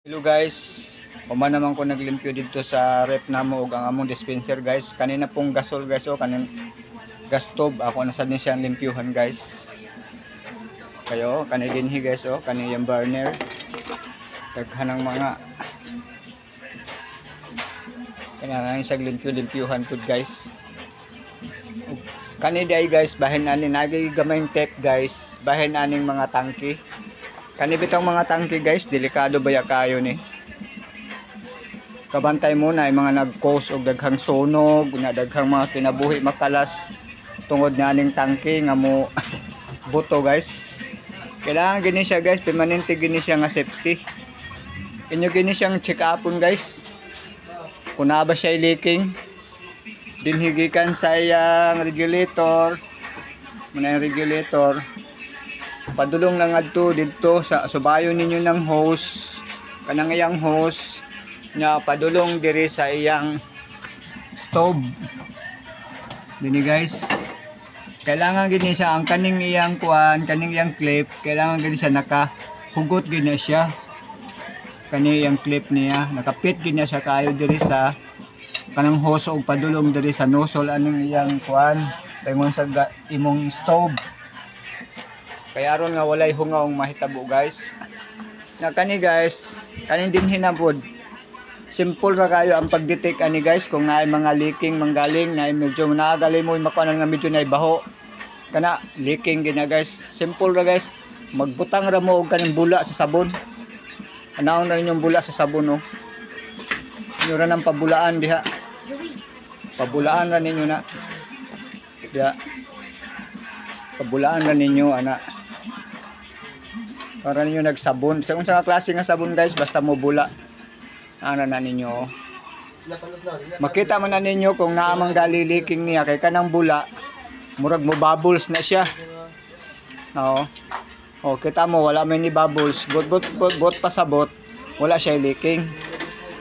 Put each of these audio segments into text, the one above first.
Hello guys, uma naman ko naglimpyo dito sa rep namo ug ang among dispenser guys. Kanina pong gasol guys kanin gas stove ako nasad ni siyang limpyuhan guys. Kayo kani dinhi guys kani yung burner. Daghan ng mga kailangan sa limpyuhan pud guys. Kani day guys bahin ani nagay gamayng tape guys, bahin aning mga tangke. Kani bitang mga tangke guys, delikado baya kayo ni. Kabantay mo na yung mga nag-cause og daghang sunog, daghang mga kinabuhi makalas tungod na aning tangke nga mo buto guys. Kailangan gini siya guys, permanente gini siya nga safety. Inyo gini siyang check upon guys. Kung na ba siya leaking, dinhigikan sa iyang regulator, muna yung regulator. Padulong lang adto dito sa subayon ninyo ng hose, kanang iyang hose nya padulong diri sa iyang stove. Dini guys, kailangan gini siya ang kaning iyang kuan, kaning iyang clip, kailangan gini siya nakahugot gini siya. Kani iyang clip niya, nakapit gini siya kayo diri sa kanang hose og padulong diri sa nozzle aning iyang kuan, ingon sa imong stove. Kaya aron nga walay hungaong mahitabo guys. Na kani guys, kanin din hinabod. Simple ra kayo ang pagdetect ani guys kung naay mga leaking manggaling, naay medyo naagali mo makuanan nga medyo naay baho. Kana leaking gina guys. Simple ra guys. Magbutang ra mo og kaning bula sa sabon. Anaon na inyong bula sa sabon Inyo ra nang pabulaan diha. Pabulaan ra ninyo na. Diha. Pabulaan ra ninyo ana. Para ninyo nagsabon. Sa unsang klase nga sabon guys, basta mo bula. Ana na ninyo. Makita man na ninyo kung naamang gali leaking niya kay kanang bula. Murag mo bubbles na siya. Oo. Oh, kita mo wala may ni bubbles. Bot pasabot. Wala siya leaking.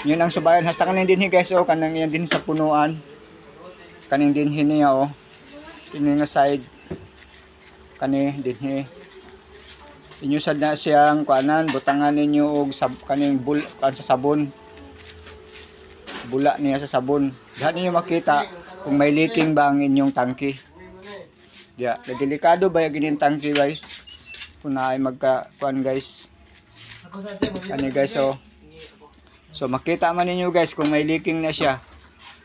Yun ang subayan. Hasta kaning dinhi guys kanang yan din sa punuan. Kaning dinhi niya Kini nga side. Kani dinhi. Inyo sad na siyang kuanan, butangan ninyo og kaning sa sabon. Bula niya sa sabon. Diha ninyo makita kung may leaking ba ang inyong tangke. Diya, delikado ba yung gining tangke guys? Kung naay magka kuan guys. Kani guys So makita man ninyo guys kung may leaking na siya.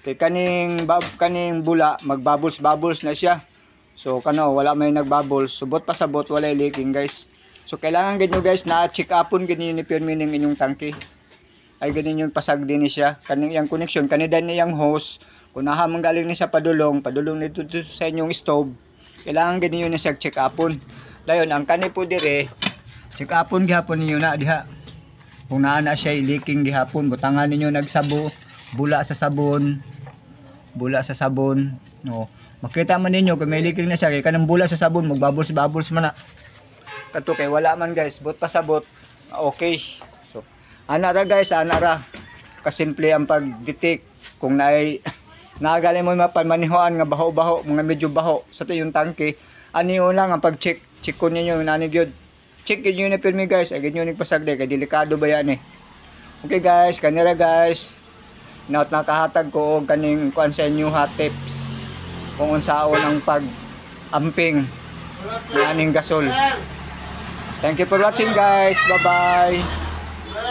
Kay kaning bula magbubbles na siya. So wala may nagbubbles, subot pa sabot wala leaking guys. So kailangan ganyo guys na check upon ganyo ni permining inyong tangke. Ay ganyan yung pasag din ni siya. Kaning iyang connection, kanidan niyang hose. Kung nahamang galing ni siya padulong nito sa inyong stove. Kailangan ganyo na siya check upon. Dayon ang kani po dire, check upon gihapon niyo na diha. Kung naa na siya leaking gihapon, butangan ninyo nagsabo, bula sa sabon. No. Makita man ninyo kung may leaking na siya kay kanang bula sa sabon magbubbles man na. Kato kay wala man guys, bot pasabot. Okay. So, ana ra guys, kasimple ang pag-detect kung naagaling mo mapamanihoan nga baho-baho, mga medyo baho sa yung tangke. Aniyo lang ang pag-check. Check ko ninyo nani gyud. Check gyud ni pirmi guys, ay gyud ni pasagde kay delikado ba yan Okay guys, kanira guys. Naot nakahatag ko og kaning kuan sa inyo hot tips kung unsaon ang pag-amping ng aning gasol. Thank you for watching guys. Bye-bye.